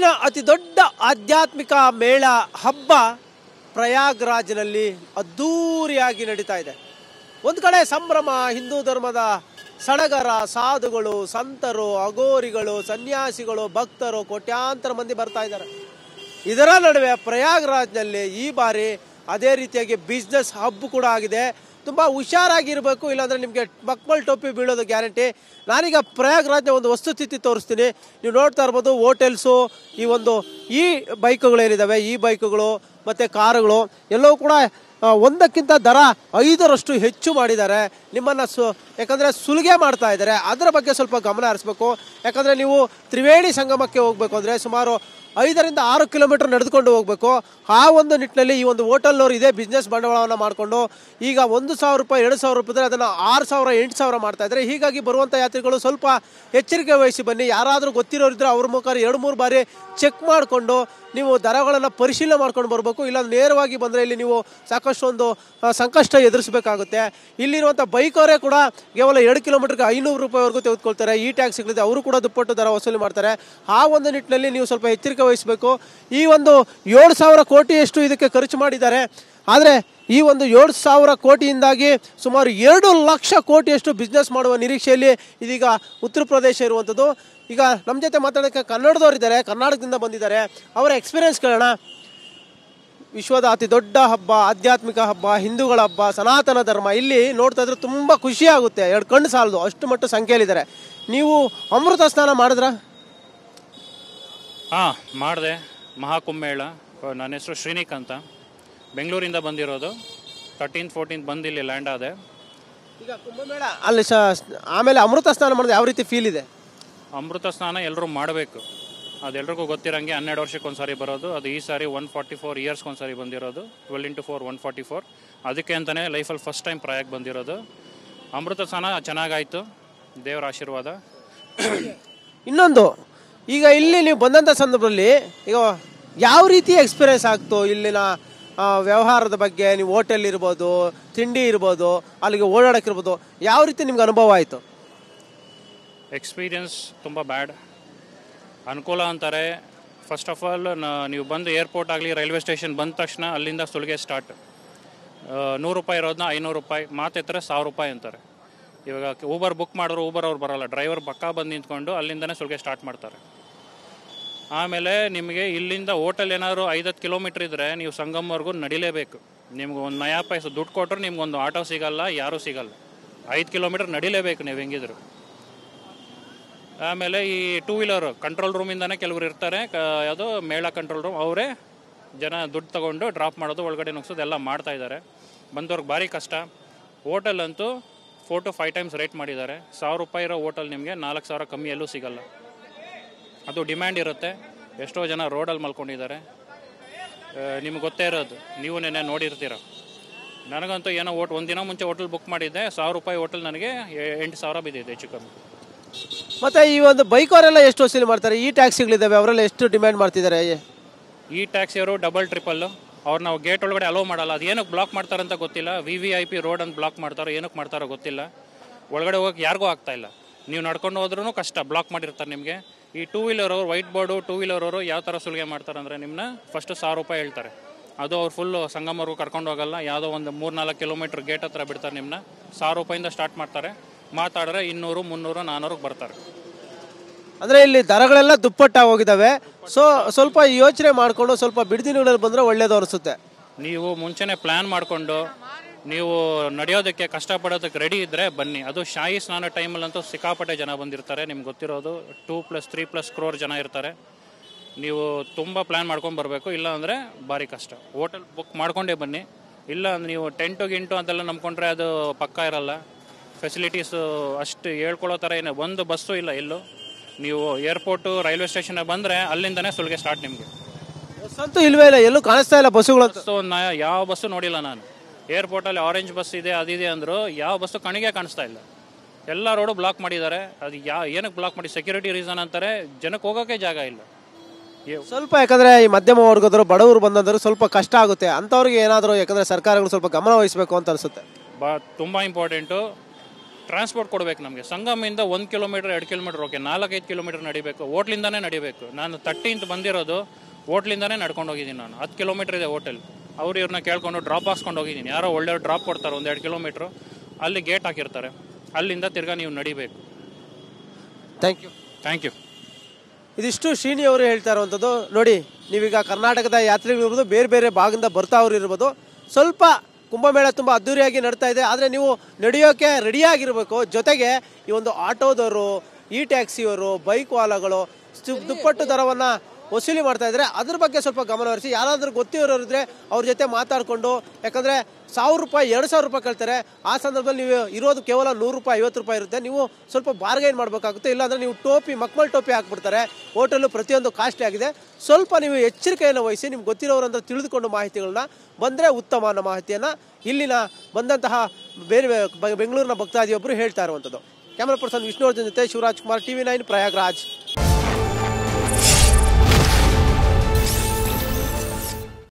ವಿಶ್ವದಲ್ಲಿನ ಅತಿ ದೊಡ್ಡ ಆಧ್ಯಾತ್ಮಿಕ ಮೇಳ ಹಬ್ಬ ಪ್ರಯಾಗ್ರಾಜ್ನಲ್ಲಿ ಅದ್ಧೂರಿಯಾಗಿ ನಡೀತಾ ಇದೆ. ಒಂದು ಕಡೆ ಸಂಭ್ರಮ, ಹಿಂದೂ ಧರ್ಮದ ಸಡಗರ, ಸಾಧುಗಳು, ಸಂತರು, ಅಗೋರಿಗಳು, ಸನ್ಯಾಸಿಗಳು, ಭಕ್ತರು ಕೋಟ್ಯಾಂತರ ಮಂದಿ ಬರ್ತಾ ಇದ್ದಾರೆ. ಇದರ ನಡುವೆ ಪ್ರಯಾಗ್ರಾಜ್ನಲ್ಲಿ ಈ ಬಾರಿ ಅದೇ ರೀತಿಯಾಗಿ ಬಿಸ್ನೆಸ್ ಹಬ್ ಕೂಡ ಆಗಿದೆ. ತುಂಬ ಹುಷಾರಾಗಿರಬೇಕು, ಇಲ್ಲಾಂದರೆ ನಿಮಗೆ ಮಕ್ಮಲ್ ಟೋಪಿ ಬೀಳೋದು ಗ್ಯಾರಂಟಿ. ನಾನೀಗ ಪ್ರಯಾಗ್ರಾಜ್ನ ಒಂದು ವಸ್ತುಸ್ಥಿತಿ ತೋರಿಸ್ತೀನಿ. ನೀವು ನೋಡ್ತಾ ಇರ್ಬೋದು, ಹೋಟೆಲ್ಸು, ಈ ಬೈಕುಗಳೇನಿದ್ದಾವೆ, ಈ ಬೈಕುಗಳು ಮತ್ತು ಕಾರುಗಳು ಎಲ್ಲವೂ ಕೂಡ ಒಂದಕ್ಕಿಂತ ದರ 5ರಷ್ಟು ಹೆಚ್ಚು ಮಾಡಿದ್ದಾರೆ. ನಿಮ್ಮನ್ನು ಯಾಕಂದರೆ ಸುಲಿಗೆ ಮಾಡ್ತಾ ಇದ್ದಾರೆ. ಅದರ ಬಗ್ಗೆ ಸ್ವಲ್ಪ ಗಮನ ಹರಿಸ್ಬೇಕು. ಯಾಕಂದರೆ ನೀವು ತ್ರಿವೇಣಿ ಸಂಗಮಕ್ಕೆ ಹೋಗಬೇಕು ಅಂದರೆ ಸುಮಾರು 5 ರಿಂದ 6 ಕಿಲೋಮೀಟರ್ ನಡೆದುಕೊಂಡು ಹೋಗಬೇಕು. ಆ ಒಂದು ನಿಟ್ಟಿನಲ್ಲಿ ಈ ಒಂದು ಹೋಟೆಲ್ನವರು ಇದೇ ಬಿಸ್ನೆಸ್ ಬಂಡವಾಳವನ್ನು ಮಾಡಿಕೊಂಡು ಈಗ 1,000 ರೂಪಾಯಿ 2,000 ರೂಪಾಯಿ ಅದನ್ನು 6,000 8,000 ಮಾಡ್ತಾ ಇದ್ದಾರೆ. ಹೀಗಾಗಿ ಬರುವಂಥ ಯಾತ್ರಿಗಳು ಸ್ವಲ್ಪ ಎಚ್ಚರಿಕೆ ವಹಿಸಿ ಬನ್ನಿ. ಯಾರಾದರೂ ಗೊತ್ತಿರೋರಿದ್ರೆ ಅವ್ರ ಮುಖಾಂತರ 2-3 ಬಾರಿ ಚೆಕ್ ಮಾಡಿಕೊಂಡು ನೀವು ದರಗಳನ್ನು ಪರಿಶೀಲನೆ ಮಾಡ್ಕೊಂಡು ಬರಬೇಕು. ಇಲ್ಲ ನೇರವಾಗಿ ಬಂದರೆ ಇಲ್ಲಿ ನೀವು ಸಾಕಷ್ಟು ಒಂದು ಸಂಕಷ್ಟ ಎದುರಿಸಬೇಕಾಗುತ್ತೆ. ಇಲ್ಲಿರುವಂಥ ಬೈಕವರೇ ಕೂಡ ಕೇವಲ 2 ಕಿಲೋಮೀಟರ್ಗೆ 500 ರೂಪಾಯಿವರೆಗೂ ತೆಗೆದುಕೊಳ್ತಾರೆ. ಈ ಟ್ಯಾಕ್ಸ್ಗಳಿದೆ, ಅವರು ಕೂಡ ದುಪ್ಪಟ್ಟು ದರ ವಸೂಲಿ ಮಾಡ್ತಾರೆ. ಆ ಒಂದು ನಿಟ್ಟಿನಲ್ಲಿ ನೀವು ಸ್ವಲ್ಪ ಎಚ್ಚರಿಕೆ ವಹಿಸಬೇಕು. ಈ ಒಂದು 7,000 ಕೋಟಿಯಷ್ಟು ಇದಕ್ಕೆ ಖರ್ಚು ಮಾಡಿದ್ದಾರೆ. ಆದರೆ ಈ ಒಂದು 7,000 ಕೋಟಿಯಿಂದಾಗಿ ಸುಮಾರು 2 ಲಕ್ಷ ಕೋಟಿಯಷ್ಟು ಬಿಸ್ನೆಸ್ ಮಾಡುವ ನಿರೀಕ್ಷೆಯಲ್ಲಿ ಇದೀಗ ಉತ್ತರ ಪ್ರದೇಶ ಇರುವಂಥದ್ದು. ಈಗ ನಮ್ಮ ಜೊತೆ ಮಾತಾಡೋಕ್ಕೆ ಕನ್ನಡದವರಿದ್ದಾರೆ, ಕರ್ನಾಟಕದಿಂದ ಬಂದಿದ್ದಾರೆ. ಅವರ ಎಕ್ಸ್ಪೀರಿಯನ್ಸ್ ಕೇಳೋಣ. ವಿಶ್ವದ ಅತಿ ದೊಡ್ಡ ಹಬ್ಬ, ಆಧ್ಯಾತ್ಮಿಕ ಹಬ್ಬ, ಹಿಂದೂಗಳ ಹಬ್ಬ, ಸನಾತನ ಧರ್ಮ. ಇಲ್ಲಿ ನೋಡ್ತಾ ಇದ್ರೆ ತುಂಬ ಖುಷಿ ಆಗುತ್ತೆ. 2 ಕಣ್ಣು ಸಾಲದು, ಅಷ್ಟು ಮಟ್ಟ ಸಂಖ್ಯೆಯಲ್ಲಿದ್ದಾರೆ. ನೀವು ಅಮೃತ ಸ್ನಾನ ಮಾಡಿದ್ರಾ? ಮಾಡಿದೆ. ಮಹಾಕುಂಭಮೇಳ. ನನ್ನ ಹೆಸರು ಶ್ರೀನಿಕ್ ಅಂತ, ಬೆಂಗಳೂರಿಂದ ಬಂದಿರೋದು. 13th 14th ಬಂದು ಇಲ್ಲಿ ಲ್ಯಾಂಡ್ ಆದೆ. ಈಗ ಕುಂಭಮೇಳ ಅಲ್ಲಿ ಆಮೇಲೆ ಅಮೃತ ಸ್ನಾನ ಮಾಡಿದ್ರೆ ಯಾವ ರೀತಿ ಫೀಲ್ ಇದೆ? ಅಮೃತ ಸ್ನಾನ ಎಲ್ಲರೂ ಮಾಡಬೇಕು. ಅದೆಲ್ರಿಗೂ ಗೊತ್ತಿರೋಂಗೆ 12 ವರ್ಷಕ್ಕೊಂದ್ಸಾರಿ ಬರೋದು. ಅದು ಈ ಸಾರಿ 144 ಇಯರ್ಸ್ಗೊಂದ್ಸಾರಿ ಬಂದಿರೋದು. 12 × 4 144. ಅದಕ್ಕೆ ಅಂತಲೇ ಲೈಫಲ್ಲಿ ಫಸ್ಟ್ ಟೈಮ್ ಪ್ರಯಾಗ್ ಬಂದಿರೋದು. ಅಮೃತ ಸ್ನಾನ ಚೆನ್ನಾಗಾಯಿತು, ದೇವರ ಆಶೀರ್ವಾದ. ಇನ್ನೊಂದು, ಈಗ ಇಲ್ಲಿ ನೀವು ಬಂದಂಥ ಸಂದರ್ಭದಲ್ಲಿ ಈಗ ಯಾವ ರೀತಿ ಎಕ್ಸ್ಪೀರಿಯನ್ಸ್ ಆಗ್ತು ಇಲ್ಲಿನ ವ್ಯವಹಾರದ ಬಗ್ಗೆ? ನೀವು ಹೋಟೆಲ್ ಇರ್ಬೋದು, ತಿಂಡಿ ಇರ್ಬೋದು, ಅಲ್ಲಿಗೆ ಓಡಾಡೋಕ್ಕಿರ್ಬೋದು, ಯಾವ ರೀತಿ ನಿಮ್ಗೆ ಅನುಭವ ಆಯಿತು? ಎಕ್ಸ್ಪೀರಿಯನ್ಸ್ ತುಂಬ ಬ್ಯಾಡ್. ಅನುಕೂಲ ಅಂತಾರೆ. ಫಸ್ಟ್ ಆಫ್ ಆಲ್ ನೀವು ಬಂದು ಏರ್ಪೋರ್ಟ್ ಆಗಲಿ ರೈಲ್ವೆ ಸ್ಟೇಷನ್ ಬಂದ ತಕ್ಷಣ ಅಲ್ಲಿಂದ ಸುಲಿಗೆ ಸ್ಟಾರ್ಟ್. 100 ರೂಪಾಯಿ ಇರೋದನ್ನ 500 ರೂಪಾಯಿ, ಮಾತೆತ್ತರೆ 1000 ರೂಪಾಯಿ ಅಂತಾರೆ. ಇವಾಗ ಊಬರ್ ಬುಕ್ ಮಾಡಿದ್ರು ಊಬರ್ ಅವ್ರು ಬರೋಲ್ಲ, ಡ್ರೈವರ್ ಪಕ್ಕಾ ಬಂದು ನಿಂತ್ಕೊಂಡು ಅಲ್ಲಿಂದನೇ ಸುಲಿಗೆ ಸ್ಟಾರ್ಟ್ ಮಾಡ್ತಾರೆ. ಆಮೇಲೆ ನಿಮಗೆ ಇಲ್ಲಿಂದ ಹೋಟೆಲ್ ಏನಾದ್ರು 5-10 ಕಿಲೋಮೀಟ್ರ್ ಇದ್ದರೆ ನೀವು ಸಂಗಮ್ವರೆಗೂ ನಡಿಲೇಬೇಕು. ನಿಮ್ಗೆ ಒಂದು ನಯಾ ಪೈಸೆ ದುಡ್ಡು ಕೊಟ್ಟರೆ ನಿಮ್ಗೊಂದು ಆಟೋ ಸಿಗಲ್ಲ, ಯಾರೂ ಸಿಗಲ್ಲ. 5 ಕಿಲೋಮೀಟ್ರ್ ನಡಿಲೇಬೇಕು ನೀವು ಹೆಂಗಿದ್ರು. ಆಮೇಲೆ ಈ 2 ವೀಲರ್ ಕಂಟ್ರೋಲ್ ರೂಮಿಂದನೇ ಕೆಲವರು ಇರ್ತಾರೆ, ಯಾವುದೋ ಮೇಳ ಕಂಟ್ರೋಲ್ ರೂಮ್, ಅವರೇ ಜನ ದುಡ್ಡು ತೊಗೊಂಡು ಡ್ರಾಪ್ ಮಾಡೋದು, ಒಳಗಡೆ ನುಗ್ಸೋದು ಎಲ್ಲ ಮಾಡ್ತಾಯಿದ್ದಾರೆ. ಬಂದವ್ರಿಗೆ ಭಾರಿ ಕಷ್ಟ. ಹೋಟೆಲ್ ಅಂತೂ 4 to 5 ಟೈಮ್ಸ್ ರೇಟ್ ಮಾಡಿದ್ದಾರೆ. 1000 ರೂಪಾಯಿ ಇರೋ ಹೋಟೆಲ್ ನಿಮಗೆ 4,000 ಕಮ್ಮಿ ಎಲ್ಲೂ ಸಿಗಲ್ಲ. ಅದು ಡಿಮ್ಯಾಂಡ್ ಇರುತ್ತೆ. ಎಷ್ಟೋ ಜನ ರೋಡಲ್ಲಿ ಮಲ್ಕೊಂಡಿದ್ದಾರೆ. ನಿಮ್ಗೆ ಗೊತ್ತೇ ಇರೋದು, ನೀವು ನೆನ್ನೆ ನೋಡಿರ್ತೀರ. ನನಗಂತೂ ಏನೋ ಒಂದು ದಿನ ಮುಂಚೆ ಹೋಟೆಲ್ ಬುಕ್ ಮಾಡಿದ್ದೆ, 1000 ರೂಪಾಯಿ ಹೋಟೆಲ್ ನನಗೆ 8,000 ಬಿದ್ದಿದೆ ಹೆಚ್ಚು ಕಮ್ಮಿ. ಮತ್ತು ಈ ಒಂದು ಬೈಕವರೆಲ್ಲ ಎಷ್ಟು ವಸೂಲಿ ಮಾಡ್ತಾರೆ? ಈ ಟ್ಯಾಕ್ಸಿಗಳಿದ್ದಾವೆ, ಅವರೆಲ್ಲ ಎಷ್ಟು ಡಿಮ್ಯಾಂಡ್ ಮಾಡ್ತಿದ್ದಾರೆ? ಈ ಟ್ಯಾಕ್ಸಿಯವರು ಡಬಲ್ ಟ್ರಿಪಲ್ಲು. ಅವ್ರು ನಾವು ಗೇಟ್ ಒಳಗಡೆ ಅಲೋ ಮಾಡಲ್ಲ. ಅದು ಏನಕ್ಕೆ ಬ್ಲಾಕ್ ಮಾಡ್ತಾರಂತ ಗೊತ್ತಿಲ್ಲ. VVIP ರೋಡ್ ಅಂತ ಬ್ಲಾಕ್ ಮಾಡ್ತಾರೋ, ಏನಕ್ಕೆ ಮಾಡ್ತಾರೋ ಗೊತ್ತಿಲ್ಲ. ಒಳಗಡೆ ಹೋಗಕ್ಕೆ ಯಾರಿಗೂ ಆಗ್ತಾಯಿಲ್ಲ. ನೀವು ನಡ್ಕೊಂಡು ಹೋದ್ರೂ ಕಷ್ಟ, ಬ್ಲಾಕ್ ಮಾಡಿರ್ತಾರೆ ನಿಮಗೆ. ಈ 2 ವೀಲರ್ ಅವರು, ವೈಟ್ ಬೋರ್ಡು 2 ವೀಲರ್ ಅವರು ಯಾವ ಥರ ಸುಲಿಗೆ ಮಾಡ್ತಾರೆ ಅಂದರೆ, ನಿಮ್ಮನ್ನ ಫಸ್ಟು 1000 ರೂಪಾಯಿ ಹೇಳ್ತಾರೆ. ಅದು ಅವ್ರು ಫುಲ್ಲು ಸಂಗಮವರೆಗೂ ಕರ್ಕೊಂಡು ಹೋಗಲ್ಲ, ಯಾವುದೋ ಒಂದು 3-4 ಕಿಲೋಮೀಟ್ರ್ ಗೇಟ್ ಹತ್ರ ಬಿಡ್ತಾರೆ. ನಿಮ್ಮನ್ನ 1000 ರೂಪಾಯಿಂದ ಸ್ಟಾರ್ಟ್ ಮಾಡ್ತಾರೆ. ಮಾತಾಡಿದ್ರೆ 200, 300, 400ಕ್ಕೆ ಬರ್ತಾರೆ. ಅಂದರೆ ಇಲ್ಲಿ ದರಗಳೆಲ್ಲ ದುಪ್ಪಟ್ಟಾಗಿ ಹೋಗಿದ್ದಾವೆ. ಸ್ವಲ್ಪ ಯೋಚನೆ ಮಾಡಿಕೊಂಡು ಸ್ವಲ್ಪ ಬಿಡ್ದಿನಗಳಲ್ಲಿ ಬಂದರೆ ಒಳ್ಳೇದು ಅನಿಸುತ್ತೆ. ನೀವು ಮುಂಚೆನೇ ಪ್ಲ್ಯಾನ್ ಮಾಡಿಕೊಂಡು ನೀವು ನಡೆಯೋದಕ್ಕೆ ಕಷ್ಟಪಡೋದಕ್ಕೆ ರೆಡಿ ಇದ್ದರೆ ಬನ್ನಿ. ಅದು ಶಾಹಿ ಸ್ನಾನ ಟೈಮಲ್ಲಂತೂ ಸಿಕ್ಕಾಪಟ್ಟೆ ಜನ ಬಂದಿರ್ತಾರೆ. ನಿಮ್ಗೆ ಗೊತ್ತಿರೋದು 2+3+ ಕ್ರೋರ್ ಜನ ಇರ್ತಾರೆ. ನೀವು ತುಂಬ ಪ್ಲ್ಯಾನ್ ಮಾಡ್ಕೊಂಡು ಬರಬೇಕು, ಇಲ್ಲ ಅಂದರೆ ಭಾರಿ ಕಷ್ಟ. ಹೋಟೆಲ್ ಬುಕ್ ಮಾಡ್ಕೊಂಡೇ ಬನ್ನಿ. ಇಲ್ಲ ಅಂದರೆ ನೀವು ಟೆಂಟು ಗಿಂಟು ಅಂತೆಲ್ಲ ನಂಬ್ಕೊಂಡ್ರೆ ಅದು ಪಕ್ಕ ಇರಲ್ಲ. ಫೆಸಿಲಿಟೀಸು ಅಷ್ಟು ಹೇಳ್ಕೊಳ್ಳೋ ಥರ ಏನು ಒಂದು ಬಸ್ಸು ಇಲ್ಲ ಎಲ್ಲೂ. ನೀವು ಏರ್ಪೋರ್ಟು ರೈಲ್ವೆ ಸ್ಟೇಷನ್ಗೆ ಬಂದರೆ ಅಲ್ಲಿಂದನೇ ಸುಲಿಗೆ ಸ್ಟಾರ್ಟ್. ನಿಮಗೆ ಬಸ್ ಅಂತೂ ಇಲ್ವೇ ಇಲ್ಲ, ಎಲ್ಲೂ ಕಾಣಿಸ್ತಾ ಇಲ್ಲ ಬಸ್ಸುಗಳು. ಯಾವ ಬಸ್ಸು ನೋಡಿಲ್ಲ ನಾನು. ಏರ್ಪೋರ್ಟಲ್ಲಿ ಆರೆಂಜ್ ಬಸ್ ಇದೆ, ಅದಿದೆ ಅಂದರು, ಯಾವ ಬಸ್ಸು ಕಣಿಗೆ ಕಾಣಿಸ್ತಾ ಇಲ್ಲ. ಎಲ್ಲ ರೋಡು ಬ್ಲಾಕ್ ಮಾಡಿದ್ದಾರೆ. ಅದು ಏನಕ್ಕೆ ಬ್ಲಾಕ್ ಮಾಡಿ? ಸೆಕ್ಯೂರಿಟಿ ರೀಸನ್ ಅಂತಾರೆ. ಜನಕ್ಕೆ ಹೋಗೋಕ್ಕೆ ಜಾಗ ಇಲ್ಲ. ಸ್ವಲ್ಪ ಯಾಕಂದರೆ ಈ ಮಧ್ಯಮ ವರ್ಗದವರು, ಬಡವರು ಬಂದಂದರು ಸ್ವಲ್ಪ ಕಷ್ಟ ಆಗುತ್ತೆ. ಅಂಥವ್ರಿಗೆ ಏನಾದರೂ ಯಾಕಂದರೆ ಸರ್ಕಾರಗಳು ಸ್ವಲ್ಪ ಗಮನ ವಹಿಸಬೇಕು ಅಂತ ಅನಿಸುತ್ತೆ. ತುಂಬ ಇಂಪಾರ್ಟೆಂಟು. ಟ್ರಾನ್ಸ್ಪೋರ್ಟ್ ಕೊಡಬೇಕು ನಮಗೆ. ಸಂಗಮಿಂದ 1 ಕಿಲೋಮೀಟರ್ 2 ಕಿಲೋಮೀಟರ್ ಓಕೆ, 4-5 ಕಿಲೋಮೀಟರ್ ನಡಿಬೇಕು. ಹೋಟ್ಲಿಂದನೇ ನಡಿಬೇಕು. ನಾನು 30th ಬಂದಿರೋದು ಹೋಟ್ಲಿಂದನೇ ನಡ್ಕೊಂಡು ಹೋಗಿದ್ದೀನಿ. ನಾನು 10 ಕಿಲೋಮೀಟರ್ ಇದೆ ಹೋಟೆಲ್. ಅವ್ರು ಇವ್ರನ್ನ ಕೇಳ್ಕೊಂಡು ಡ್ರಾಪ್ ಹಾಕ್ಸ್ಕೊಂಡು ಹೋಗಿದ್ದೀನಿ. ಯಾರೋ ಒಳ್ಳೆ ಡ್ರಾಪ್ ಕೊಡ್ತಾರೆ 1-2 ಕಿಲೋಮೀಟ್ರು, ಅಲ್ಲಿ ಗೇಟ್ ಹಾಕಿರ್ತಾರೆ, ಅಲ್ಲಿಂದ ತಿರ್ಗಾ ನೀವು ನಡಿಬೇಕು. Thank you. ಇದಿಷ್ಟು ಶ್ರೀನಿ ಅವರು ಹೇಳ್ತಾ ಇರುವಂಥದ್ದು. ನೋಡಿ, ನೀವೀಗ ಕರ್ನಾಟಕದ ಯಾತ್ರಿಗಳಿರ್ಬೋದು, ಬೇರೆ ಬೇರೆ ಭಾಗದಿಂದ ಬರ್ತಾವ್ರು ಇರ್ಬೋದು, ಸ್ವಲ್ಪ ಕುಂಭಮೇಳ ತುಂಬ ಅದ್ದೂರಿಯಾಗಿ ನಡ್ತಾ ಇದೆ. ಆದರೆ ನೀವು ನಡೆಯೋಕೆ ರೆಡಿಯಾಗಿರಬೇಕು. ಜೊತೆಗೆ ಈ ಒಂದು ಆಟೋದವರು, ಈ ಟ್ಯಾಕ್ಸಿಯವರು, ಬೈಕ್ ವಾಲಾಗಳು ದುಪ್ಪಟ್ಟು ದರವನ್ನು ವಸೂಲಿ ಮಾಡ್ತಾ ಇದ್ದಾರೆ. ಅದ್ರ ಬಗ್ಗೆ ಸ್ವಲ್ಪ ಗಮನ ಹರಿಸಿ. ಯಾರಾದರೂ ಗೊತ್ತಿರೋರು ಇದ್ರೆ ಅವ್ರ ಜೊತೆ ಮಾತಾಡಿಕೊಂಡು, ಯಾಕಂದರೆ 1000 ರೂಪಾಯಿ 2000 ರೂಪಾಯಿ ಕೇಳ್ತಾರೆ. ಆ ಸಂದರ್ಭದಲ್ಲಿ ನೀವು ಇರೋದು ಕೇವಲ 100 ರೂಪಾಯಿ 50 ರೂಪಾಯಿ ಇರುತ್ತೆ. ನೀವು ಸ್ವಲ್ಪ ಬಾರ್ಗೈನ್ ಮಾಡಬೇಕಾಗುತ್ತೆ. ಇಲ್ಲಾಂದರೆ ನೀವು ಮಕ್ಮಲ್ ಟೋಪಿ ಹಾಕ್ಬಿಡ್ತಾರೆ. ಹೋಟೆಲು ಪ್ರತಿಯೊಂದು ಕಾಸ್ಟ್ಲಿ ಆಗಿದೆ. ಸ್ವಲ್ಪ ನೀವು ಎಚ್ಚರಿಕೆಯನ್ನು ವಹಿಸಿ, ನಿಮ್ಗೆ ಗೊತ್ತಿರೋರಂತ ತಿಳಿದುಕೊಂಡು ಮಾಹಿತಿಗಳನ್ನ ಬಂದರೆ ಉತ್ತಮ ಅನ್ನೋ ಮಾಹಿತಿಯನ್ನು ಇಲ್ಲಿನ ಬಂದಂತಹ ಬೇರೆ ಬೆಂಗಳೂರಿನ ಭಕ್ತಾದಿಯೊಬ್ಬರು ಹೇಳ್ತಾ ಇರುವಂಥದ್ದು. ಕ್ಯಾಮರಾ ಪರ್ಸನ್ ವಿಷ್ಣುವರ್ಧನ್ ಜೊತೆ ಶಿವರಾಜ್ ಕುಮಾರ್, TV9 ಪ್ರಯಾಗ್ರಾಜ್.